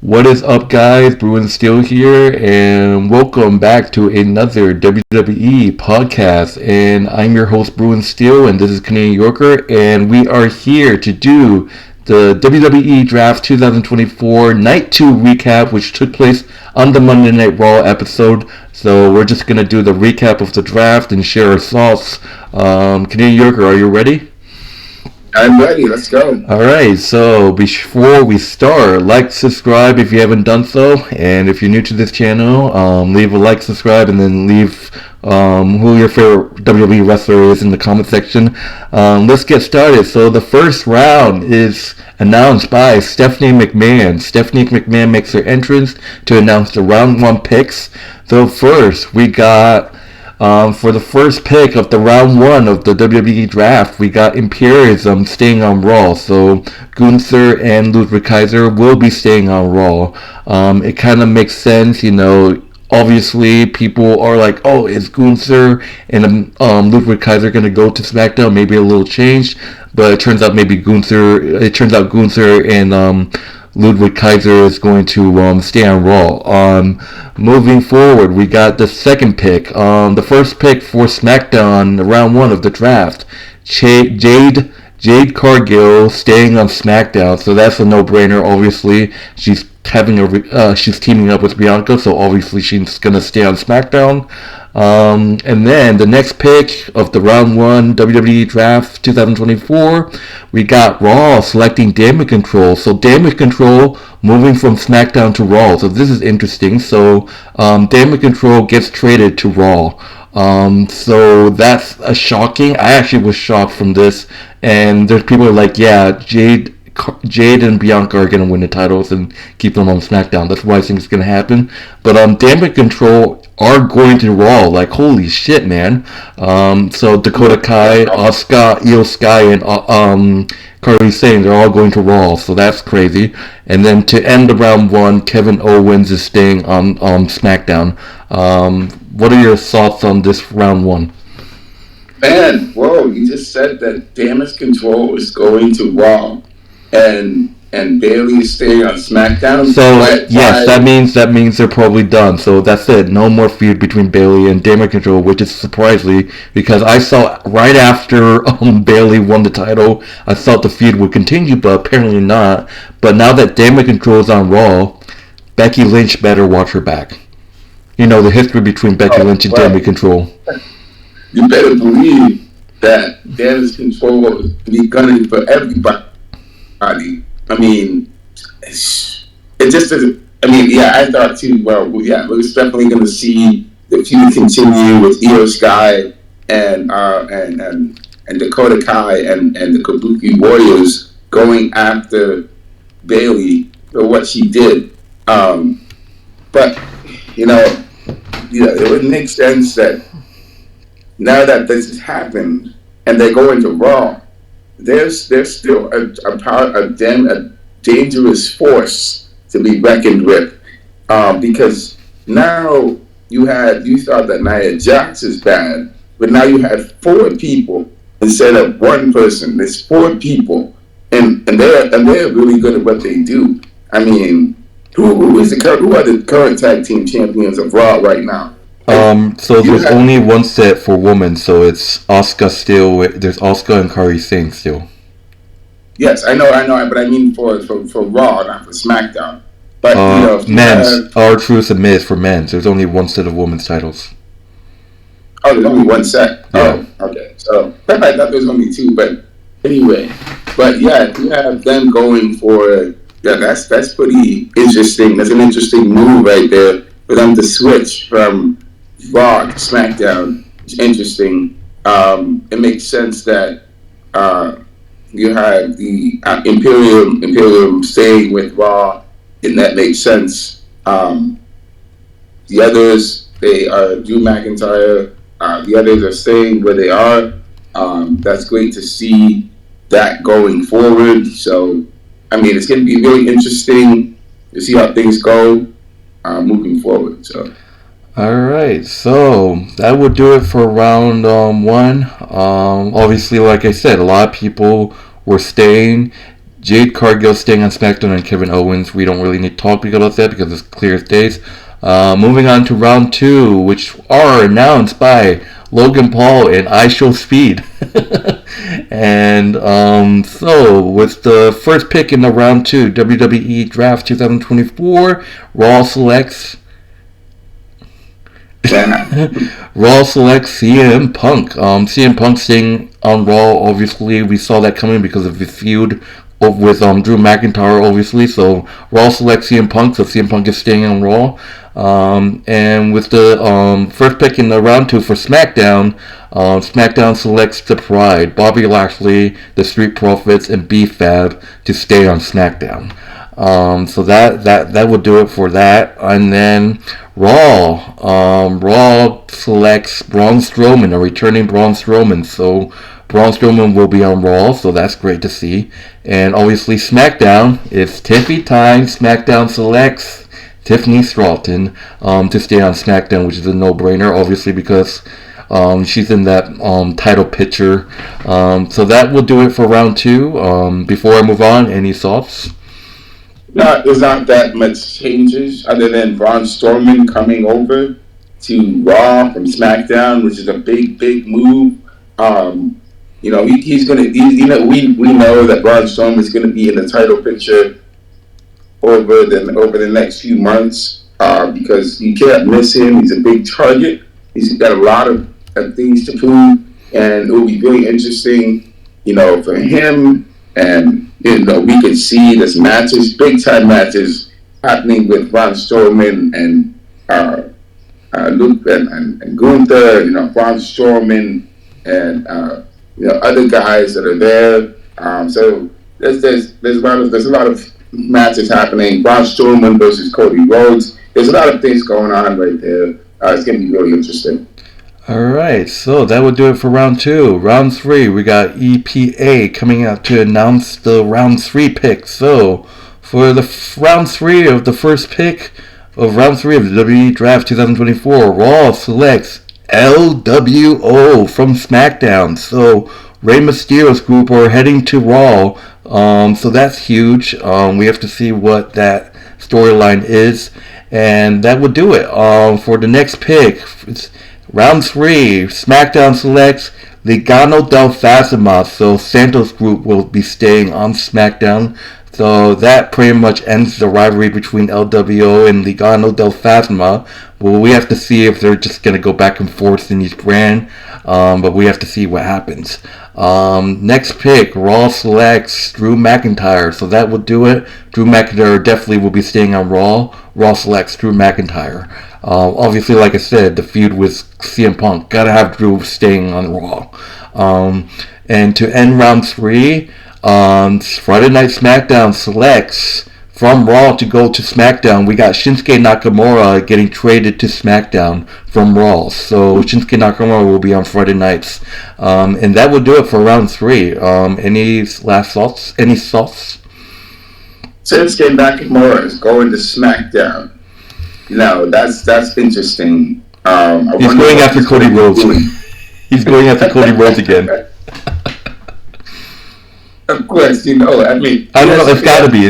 What is up, guys? Bruin Steel here, and welcome back to another WWE podcast. And I'm your host, Bruin Steel, and this is Canadian Yorker, and we are here to do the WWE Draft 2024 Night 2 recap, which took place on the Monday Night Raw episode. So we're just gonna do the recap of the draft and share our thoughts. Canadian Yorker, are you ready? I'm ready. Let's go. Alright, so before we start, like, subscribe if you haven't done so, and if you're new to this channel, leave a like, subscribe, and then leave who your favorite WWE wrestler is in the comment section. Let's get started. So the first round is announced by Stephanie McMahon. Stephanie McMahon makes her entrance to announce the round 1 picks. So first, we got... for the first pick of the round 1 of the WWE draft, we got Imperium staying on Raw. So Gunther and Ludwig Kaiser will be staying on Raw. It kind of makes sense, you know. Obviously, people are like, oh, is Gunther and Ludwig Kaiser going to go to Smackdown? Maybe a little change. But it turns out Gunther and Ludwig Kaiser is going to stay on Raw. Moving forward, we got the second pick. The first pick for Smackdown, round 1 of the draft. Jade Cargill staying on Smackdown, so that's a no-brainer. Obviously, she's teaming up with Bianca, so obviously she's gonna stay on SmackDown. And then the next pick of the round 1 WWE Draft 2024, we got Raw selecting Damage Control. So Damage Control moving from SmackDown to Raw. So this is interesting. So Damage Control gets traded to Raw. So that's a shocking. I actually was shocked from this. And there's people who are like, yeah, Jade and Bianca are going to win the titles and keep them on SmackDown. That's why I think it's going to happen. But Damage Control are going to Raw. Like, holy shit, man. So Dakota Kai, Asuka, Io Sky, and Kairi Sane, they're all going to Raw. So that's crazy. And then to end the round 1, Kevin Owens is staying on SmackDown. What are your thoughts on this round 1? Man, whoa, you just said that Damage Control is going to Raw and Bayley is staying on SmackDown. So yes, that means they're probably done. So that's it. No more feud between Bayley and Damage Control, which is surprising because I saw right after Bayley won the title, I thought the feud would continue, but apparently not. But now that Damage Control is on Raw, Becky Lynch better watch her back. You know the history between Becky Lynch and Damage Control. You better believe that Damage Control will be gunning for everybody. I mean, it just doesn't. I mean, yeah, I thought too. Well, yeah, we're definitely going to see the feud continue with Io Sky and Dakota Kai and the Kabuki Warriors going after Bayley for what she did. But it would make sense that now that this has happened and they go into Raw, there's still a dangerous force to be reckoned with, because now you thought that Nia Jax is bad, but now you had 4 people instead of 1 person. There's 4 people, and they're really good at what they do. I mean, who are the current tag team champions of Raw right now? So there's only one set for women, so it's Asuka still. There's Asuka and Kairi Sane still. Yes, I know, but I mean for Raw, not for SmackDown. But men's. R-Truth and Miz for men's. There's only one set of women's titles. Oh, there's only one set. Yeah. Oh, okay. So I thought there was only 2, but anyway. But yeah, if you have them going for that's pretty interesting. That's an interesting move right there for them to switch from Raw to SmackDown. It's interesting. It makes sense that you have the Imperium staying with Raw, and that makes sense. The others, they are Drew McIntyre. The others are staying where they are. That's great to see that going forward. So, I mean, it's going to be really interesting to see how things go moving forward. So. Alright, so that would do it for round 1. Obviously, like I said, a lot of people were staying. Jade Cargill staying on SmackDown and Kevin Owens. We don't really need to talk about that because it's clear as days. Moving on to round 2, which are announced by Logan Paul and I Show Speed. And so with the first pick in the round 2, WWE Draft 2024, Raw selects Raw selects CM Punk. CM Punk staying on Raw. Obviously, we saw that coming because of his feud with Drew McIntyre, obviously. So Raw selects CM Punk, so CM Punk is staying on Raw. And with the first pick in the round 2 for SmackDown, SmackDown selects The Pride, Bobby Lashley, The Street Profits, and B-Fab to stay on SmackDown. So that would do it for that. And then Raw selects Braun Strowman, a returning Braun Strowman. So Braun Strowman will be on Raw, so that's great to see. And obviously SmackDown, it's Tiffy time. SmackDown selects Tiffany Stratton to stay on SmackDown, which is a no-brainer, obviously, because she's in that title picture. So that will do it for round 2. Before I move on, any thoughts? No, there's not that much changes other than Braun Strowman coming over to Raw from SmackDown, which is a big move. He's gonna. We know that Braun Strowman is gonna be in the title picture over the next few months because you can't miss him. He's a big target. He's got a lot of things to prove, and it will be really interesting, for him. And we could see this matches, big time matches happening with Braun Strowman and Luke and Gunther. Braun Strowman and other guys that are there. So there's a lot of matches happening. Braun Strowman versus Cody Rhodes. There's a lot of things going on right there. It's going to be really interesting. Alright, so that would do it for round 2. Round 3, we got EPA coming out to announce the round 3 pick. So, for the round 3 of the first pick of round 3 of the WWE Draft 2024, Raw selects LWO from SmackDown. So, Rey Mysterio's group are heading to Raw. So that's huge. We have to see what that storyline is. And that would do it. For the next pick, round 3, SmackDown selects Legado del Fantasma, so Santos Group will be staying on SmackDown. So that pretty much ends the rivalry between LWO and Legado del Fantasma. Well, we have to see if they're just going to go back and forth in each brand, but we have to see what happens. Next pick, Raw selects Drew McIntyre, so that will do it. Drew McIntyre definitely will be staying on Raw. Raw selects Drew McIntyre. Obviously, like I said, the feud with CM Punk. Gotta have Drew staying on Raw. And to end round 3, Friday Night SmackDown selects from Raw to go to SmackDown. We got Shinsuke Nakamura getting traded to SmackDown from Raw. So Shinsuke Nakamura will be on Friday nights. And that will do it for round 3. Any last thoughts? Any thoughts? Shinsuke Nakamura is going to SmackDown. That's interesting. He's going after Cody Rhodes. He's going after Cody Rhodes again. Of course, I don't know. It's got to be.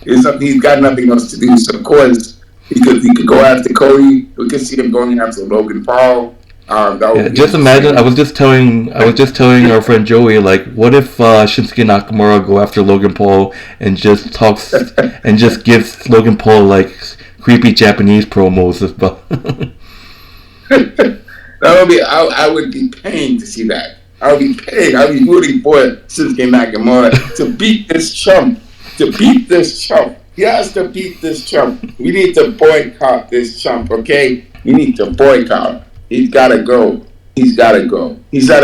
He's got nothing else to do. So of course he could go after Cody. We could see him going after Logan Paul. Just imagine. I was just telling our friend Joey, like, what if Shinsuke Nakamura go after Logan Paul and just talks and just gives Logan Paul like creepy Japanese promos about. I would be paying to see that. I would be paying. I would be rooting for Shinsuke Nakamura to beat this chump. He has to beat this chump. We need to boycott this chump, okay? We need to boycott. He's got to go. He's not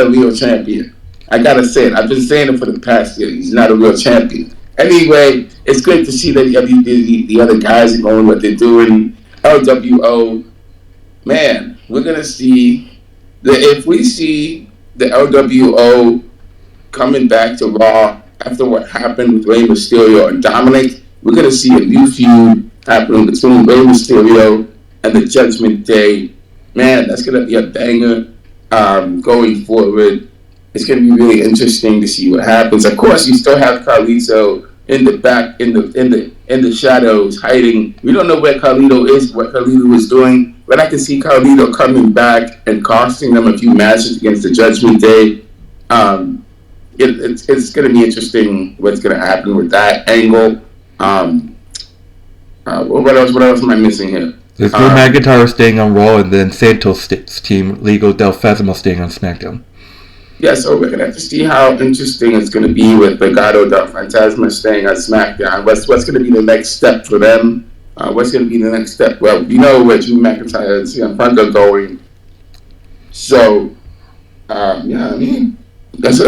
a real champion. I got to say it. I've been saying it for the past year. He's not a real champion. Anyway, it's great to see that the other guys are going what they're doing. LWO, man, we're going to see if we see the LWO coming back to Raw after what happened with Rey Mysterio and Dominic, we're going to see a new feud happening between Rey Mysterio and the Judgment Day. Man, that's going to be a banger going forward. it's going to be really interesting to see what happens. Of course, you still have Carlito in the back, in the shadows, hiding. We don't know where Carlito is, what Carlito is doing, but I can see Carlito coming back and costing them a few matches against the Judgment Day. It's going to be interesting what's going to happen with that angle. What else am I missing here? There's Drew McIntyre staying on Raw, and then Santos' team, Ligo del Fasmo, staying on SmackDown. Yeah, so we're gonna have to see how interesting it's gonna be with Legado del Fantasma staying on SmackDown. What's gonna be the next step for them? What's gonna be the next step? Well, we know where Drew McIntyre and CM Punk are going. So, yeah, I mean, there's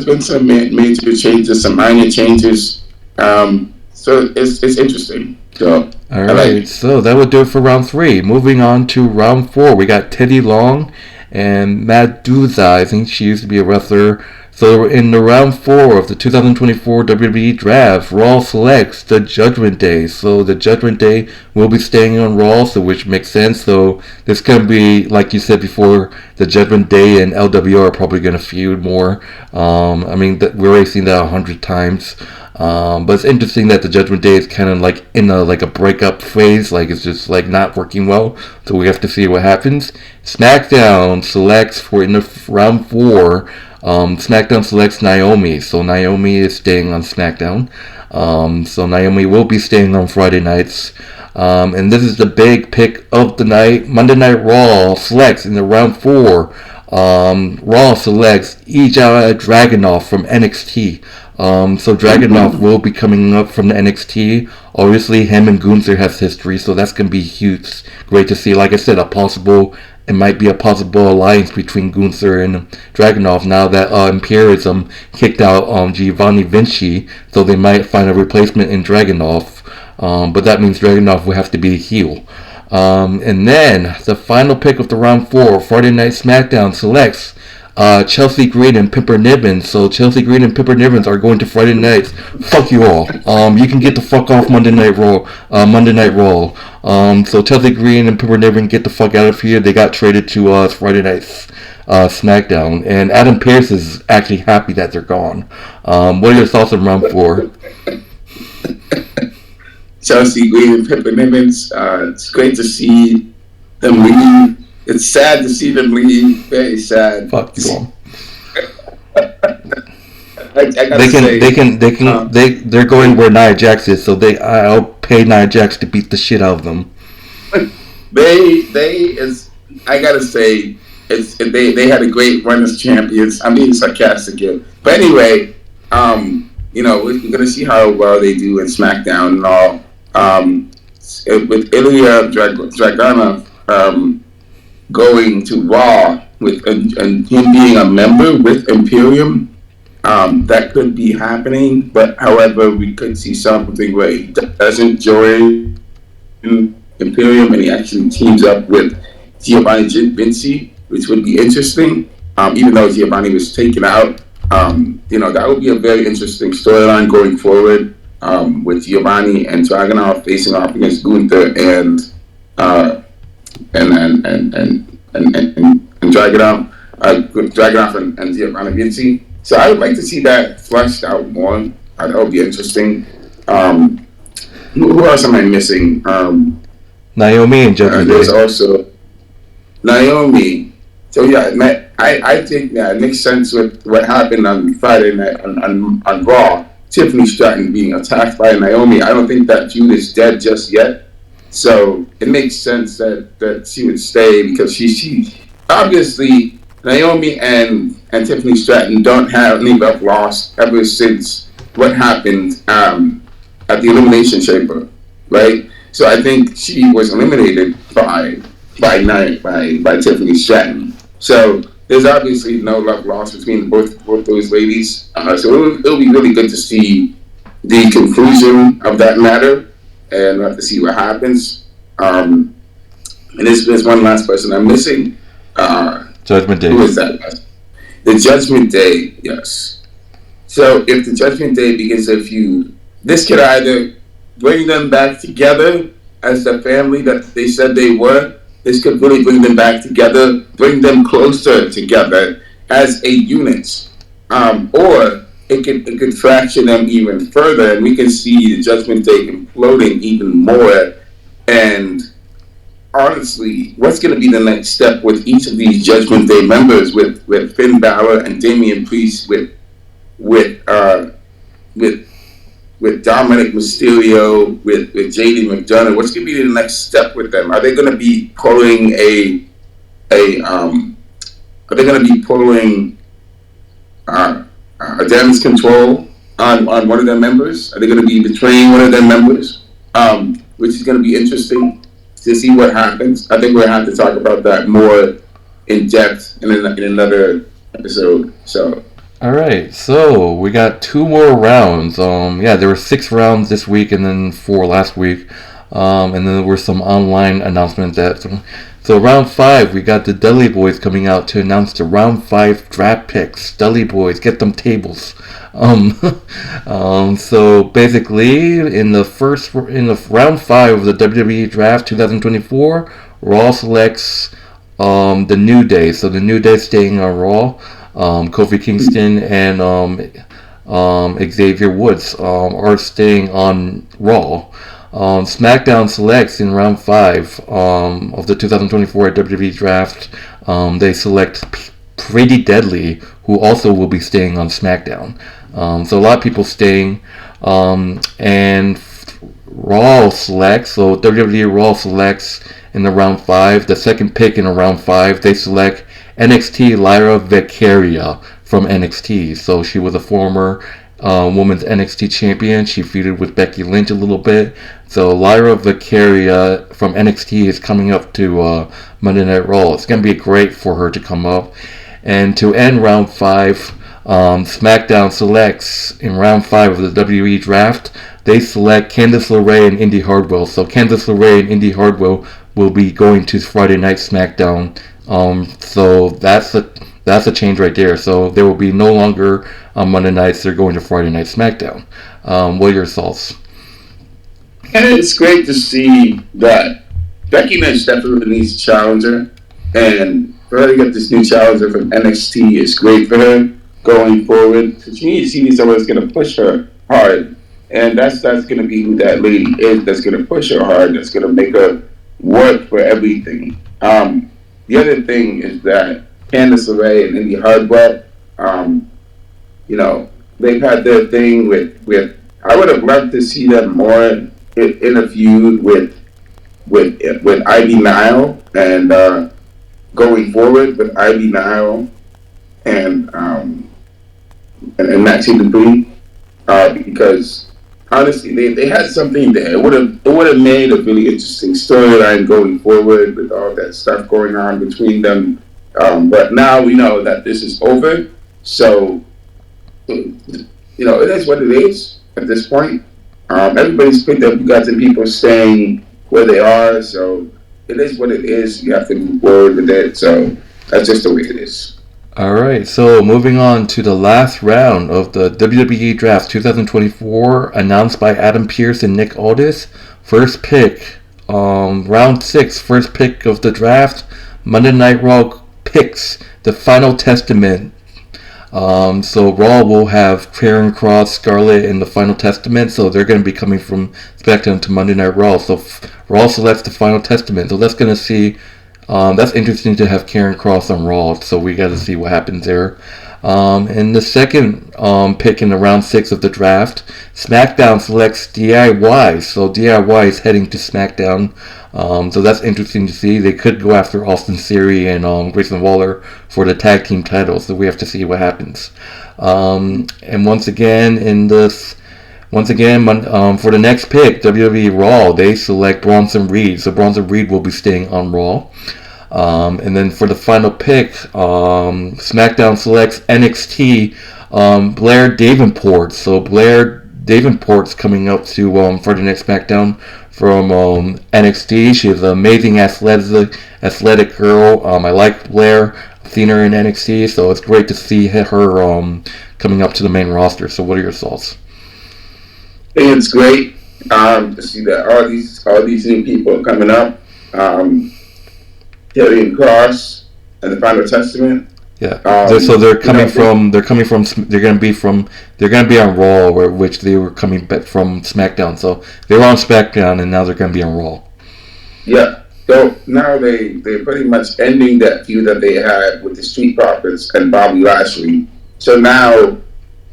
been some major changes, some minor changes. So it's interesting. So, all right, so that would do it for round 3. Moving on to round 4, we got Teddy Long and Medusa. I think she used to be a wrestler. So in the round 4 of the 2024 WWE Draft, Raw selects the Judgment Day. So the Judgment Day will be staying on Raw, so which makes sense. So this can be, like you said before, the Judgment Day and LWO are probably going to feud more. I mean, we've already seen that 100 times. But it's interesting that the Judgment Day is kind of like in a breakup phase, like it's just like not working well. So we have to see what happens. SmackDown selects for in the round 4. SmackDown selects Naomi, so Naomi is staying on SmackDown. So Naomi will be staying on Friday nights. And this is the big pick of the night. Monday Night Raw selects in the round 4. Raw selects Ilja Dragunov from NXT. So Dragunov will be coming up from the NXT. Obviously, him and Gunther has history, so that's going to be huge. Great to see. Like I said, it might be a possible alliance between Gunther and Dragunov now that Imperium kicked out Giovanni Vinci, so they might find a replacement in Dragunov. But that means Dragunov will have to be a heel. And then, the final pick of the round 4, Friday Night SmackDown selects Chelsea Green and Pippa Niven. So Chelsea Green and Pippa Niven are going to Friday nights. Fuck you all. You can get the fuck off Monday Night Raw. So Chelsea Green and Pippa Niven get the fuck out of here. They got traded to Friday nights SmackDown. And Adam Pearce is actually happy that they're gone. What are your thoughts on round 4? Chelsea Green and Pippa Niven. It's great to see them leave. It's sad to see them leave. Very sad. Fuck you all. They're going where Nia Jax is, so I'll pay Nia Jax to beat the shit out of them. I gotta say, they had a great run as champions. I'm being sarcastic here, but anyway, we're gonna see how well they do in SmackDown and all. With Ilja Dragunov going to Raw and him being a member with Imperium, that could be happening. But however, we could see something where he doesn't join Imperium and he actually teams up with Giovanni Vinci, which would be interesting. Even though Giovanni was taken out, that would be a very interesting storyline going forward, with Giovanni and Dragunov facing off against Gunther and Dragunov and Giovanni Vinci. So I would like to see that fleshed out more. That would be interesting. Who else am I missing? Naomi and Judgment Day. There's also Naomi. So yeah, I think it makes sense with what happened on Friday night on Raw. Tiffany Stratton being attacked by Naomi. I don't think that feud is dead just yet. So it makes sense that she would stay because she obviously Naomi and Tiffany Stratton don't have any love lost ever since what happened at the Elimination Chamber, right? So I think she was eliminated by Tiffany Stratton. So there's obviously no love lost between both those ladies. So it'll be really good to see the conclusion of that matter. And we'll have to see what happens. And there's one last person I'm missing. Judgment Day. Who is that? The Judgment Day, yes. So if the Judgment Day begins a feud, this could either bring them back together as the family that they said they were. This could really bring them back together, bring them closer together as a unit. Or it could fracture them even further, and we can see the Judgment Day imploding even more. And honestly, what's going to be the next step with each of these Judgment Day members, with Finn Balor and Damian Priest, with uh, with with Dominic Mysterio, with JD McDonough? What's going to be the next step with them? Are they going to be pulling a Are they going to be pulling damage control on one of their members? Are they going to be betraying one of their members? Which is going to be interesting to see what happens. I think we'll have to talk about that more in depth in another episode. So. All right, so we got 2 more rounds. There were 6 rounds this week and then 4 last week. And then there were some online announcements So round 5, we got the Dudley Boys coming out to announce the round 5 draft picks. Dudley Boys, get them tables. So basically, in the round 5 of the WWE Draft 2024, Raw selects the New Day. So the New Day staying on Raw. Kofi Kingston and Xavier Woods are staying on Raw. SmackDown selects in round 5 of the 2024 WWE Draft. They select Pretty Deadly, who also will be staying on SmackDown. So a lot of people staying. And Raw selects, so WWE Raw selects in the round 5. The second pick in the round 5, they select NXT Lyra Valkyria from NXT. So she was a former women's NXT champion. She feuded with Becky Lynch a little bit. So Lyra Valkyria from NXT is coming up to Monday Night Raw. It's going to be great for her to come up. And to end round 5, SmackDown selects in round 5 of the WWE Draft. They select Candice LeRae and Indy Hartwell. So Candice LeRae and Indy Hartwell will be going to Friday Night SmackDown. So that's a change right there. So they will be no longer on Monday nights. They're going to Friday Night SmackDown. What are your thoughts? And it's great to see that Becky Lynch definitely needs a challenger, and for her to get this new challenger from NXT is great for her going forward. She needs someone that's going to push her hard, and that's going to be who that lady is. That's going to push her hard. That's going to make her work for everything. The other thing is that Candice LeRae and Indy Hartwell, they've had their thing with. I would have loved to see them more in a feud with Ivy Nile, and going forward with Ivy Nile and Maxie Dupree, because honestly they had something there. It would have made a really interesting storyline going forward with all that stuff going on between them. But now we know that this is over, so it is what it is at this point. Everybody's picked up. You got some people staying where they are, so it is what it is. You have to move forward with it. So that's just the way it is. All right. So moving on to the last round of the WWE Draft 2024, announced by Adam Pearce and Nick Aldis. First pick, round 6, first pick of the draft. Monday Night Raw picks the Final Testament. So Raw will have Karrion Kross, Scarlett, and the Final Testament. So they're going to be coming from SmackDown to Monday Night Raw. So Raw selects the Final Testament. So that's going to see. That's interesting to have Karrion Kross on Raw. So we got to see what happens there. And the second pick in the round 6 of the draft, SmackDown selects DIY. So DIY is heading to SmackDown. So that's interesting to see. They could go after Austin Theory and Grayson Waller for the tag team titles. So we have to see what happens. And once again, for the next pick, WWE Raw, they select Bronson Reed. So Bronson Reed will be staying on Raw. And then for the final pick, SmackDown selects NXT Blair Davenport. So Blair Davenport's coming up to Friday Night SmackDown from NXT. She's an amazing athletic girl. I like Blair. I've seen her in NXT, so it's great to see her coming up to the main roster. So what are your thoughts? I think it's great to see that all these new people are coming up. Karrion Kross and the Final Testament. Yeah. So they're gonna be on Raw, which they were coming back from SmackDown. So they were on SmackDown, and now they're gonna be on Raw. Yeah. So now they're pretty much ending that feud that they had with the Street Profits and Bobby Lashley. So now,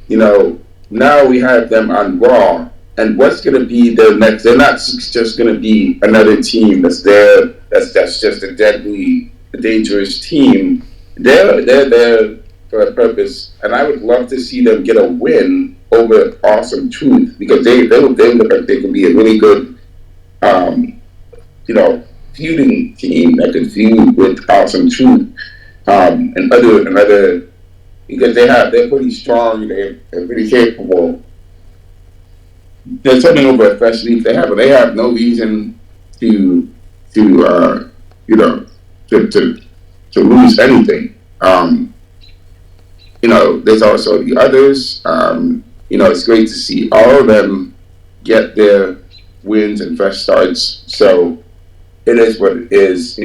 now we have them on Raw, and what's going to be their next? They're not just going to be another team that's there. That's just a deadly, dangerous team. They're there for a purpose, and I would love to see them get a win over Awesome Truth, because they look like they can be a really good, feuding team that can feud with Awesome Truth, and other, because they're pretty strong. They're pretty capable. They're turning over a fresh leaf. They have no reason to lose anything. There's also the others. It's great to see all of them get their wins and fresh starts. So it is what it is.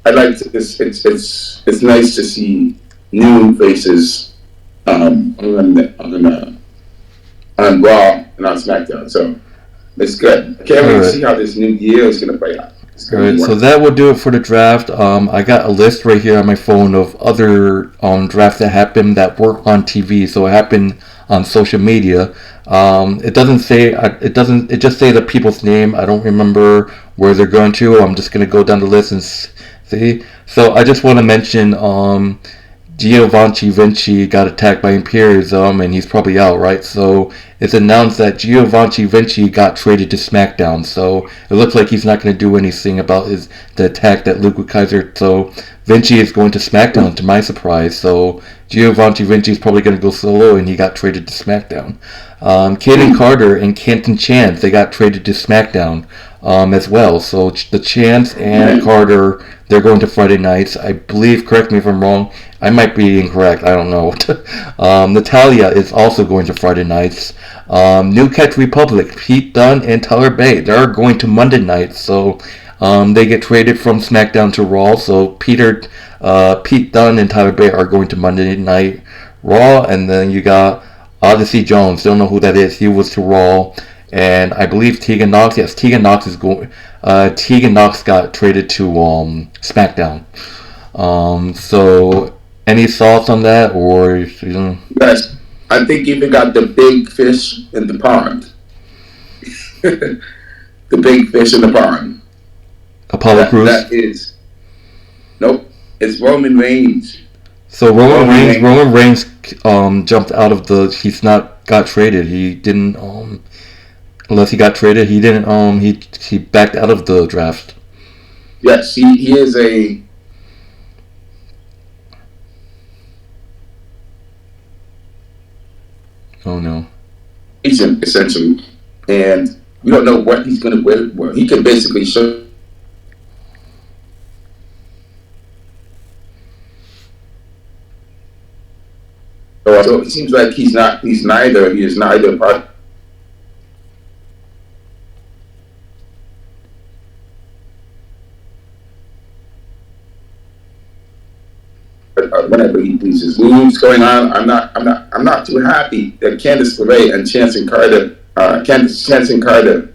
I like to. It's nice to see new faces on Raw and on SmackDown. So it's good. I can't wait to see how this new year is going to play out. All right, so that will do it for the draft. I got a list right here on my phone of other drafts that happened that weren't on TV. So it happened on social media. It doesn't say. It doesn't. It just say the people's name. I don't remember where they're going to. I'm just gonna go down the list and see. So I just want to mention Giovanni Vinci got attacked by Imperium, and he's probably out, right? So it's announced that Giovanni Vinci got traded to SmackDown. So it looks like he's not going to do anything about the attack that Ludwig Kaiser. So Vinci is going to SmackDown, to my surprise. So Giovanni Vinci is probably going to go solo, and he got traded to SmackDown. Kaden Carter and Canton Chance, they got traded to SmackDown as well. So the Chance and Carter, they're going to Friday nights. I believe, correct me if I'm wrong, I might be incorrect, I don't know. Natalia is also going to Friday nights. New Catch Republic, Pete Dunne and Tyler Bate, they're going to Monday nights. So they get traded from SmackDown to Raw. So Pete Dunne and Tyler Bate are going to Monday Night Raw. And then you got Odyssey Jones, don't know who that is. He was to Raw. And I believe Tegan Knox, yes, Tegan Knox is going. Tegan Knox got traded to SmackDown. So any thoughts on that, or Yes, I think you even got the big fish in the pond. The big fish in the pond. Apollo Crews. That is. Nope, it's Roman Reigns. So Roman Reigns jumped out of the. He's not got traded. He didn't. Unless he got traded, he didn't. He backed out of the draft. Yes, he is a. Oh no. Agent, essentially, and we don't know what he's going to wear. Well, he can basically show. So it seems like he is neither part. Whenever he pleases. Moves going on. I'm not too happy that Candice LeRae and Chance and Carter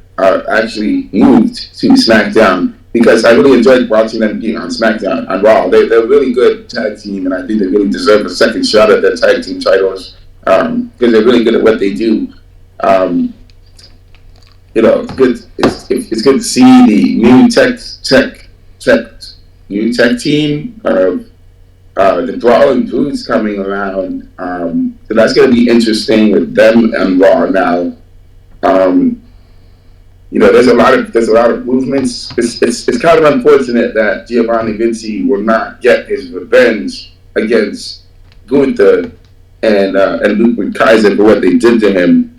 actually moved to SmackDown, because I really enjoyed watching them being on SmackDown and Raw. They're a really good tag team, and I think they really deserve a second shot at their tag team titles, because they're really good at what they do. It's good. It's good to see the new tech team of the Brawling Brutes coming around. So that's going to be interesting with them and Raw now. There's a lot of movements. It's kind of unfortunate that Giovanni Vinci will not get his revenge against Gunther and Ludwig Kaiser for what they did to him.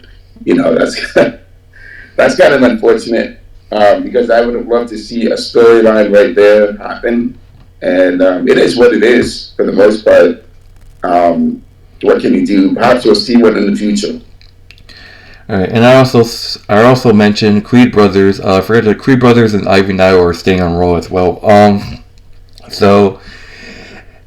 That's kind of unfortunate, because I would have loved to see a storyline right there happen. And it is what it is for the most part. What can you do? Perhaps we'll see one in the future. All right, and I also mentioned Creed Brothers. I forgot that Creed Brothers and Ivy Nile are staying on Raw as well. So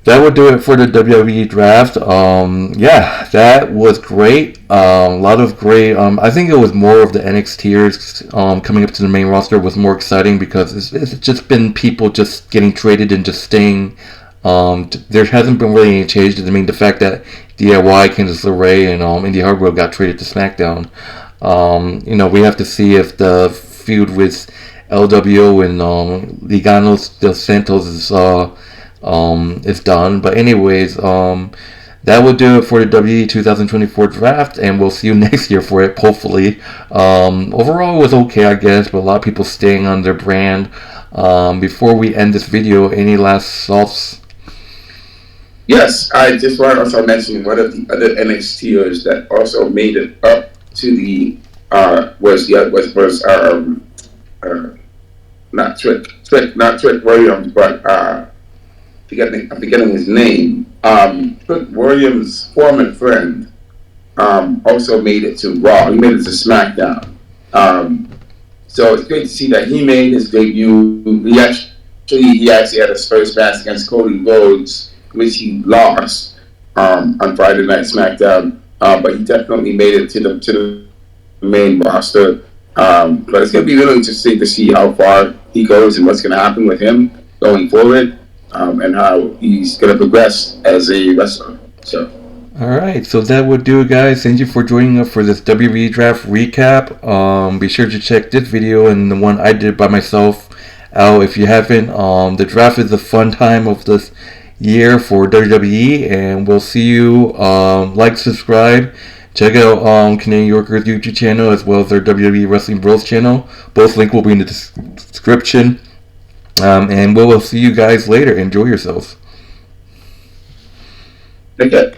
that would do it for the WWE draft. Yeah, that was great. A lot of great. I think it was more of the NXTers coming up to the main roster was more exciting because it's just been people just getting traded and just staying. There hasn't been really any changes. I mean, the fact that DIY, Candice LeRae, and Indy Hartwell got traded to SmackDown. We have to see if the feud with LWO and Liganos dos Santos is done. But anyways, that will do it for the WWE 2024 draft, and we'll see you next year for it, hopefully. Overall, it was okay, I guess, but a lot of people staying on their brand. Before we end this video, any last thoughts? Yes, I just want to also mention one of the other NXTers that also made it up to the was not Trick Williams, but I'm forgetting his name. Trick Williams' former friend also made it to Raw. He made it to SmackDown. So it's great to see that he made his debut. He actually had his first match against Cody Rhodes, which he lost on Friday Night SmackDown. But he definitely made it to the main roster. But it's going to be really interesting to see how far he goes and what's going to happen with him going forward, and how he's going to progress as a wrestler. So. Alright, so that would do it, guys. Thank you for joining us for this WWE Draft recap. Be sure to check this video and the one I did by myself out if you haven't. The draft is a fun time of this year for WWE, and we'll see you. Like, subscribe, check out Canadian Yorker's YouTube channel as well as their WWE Wrestling Bros channel. Both links will be in the description. And we'll see you guys later. Enjoy yourselves. Okay.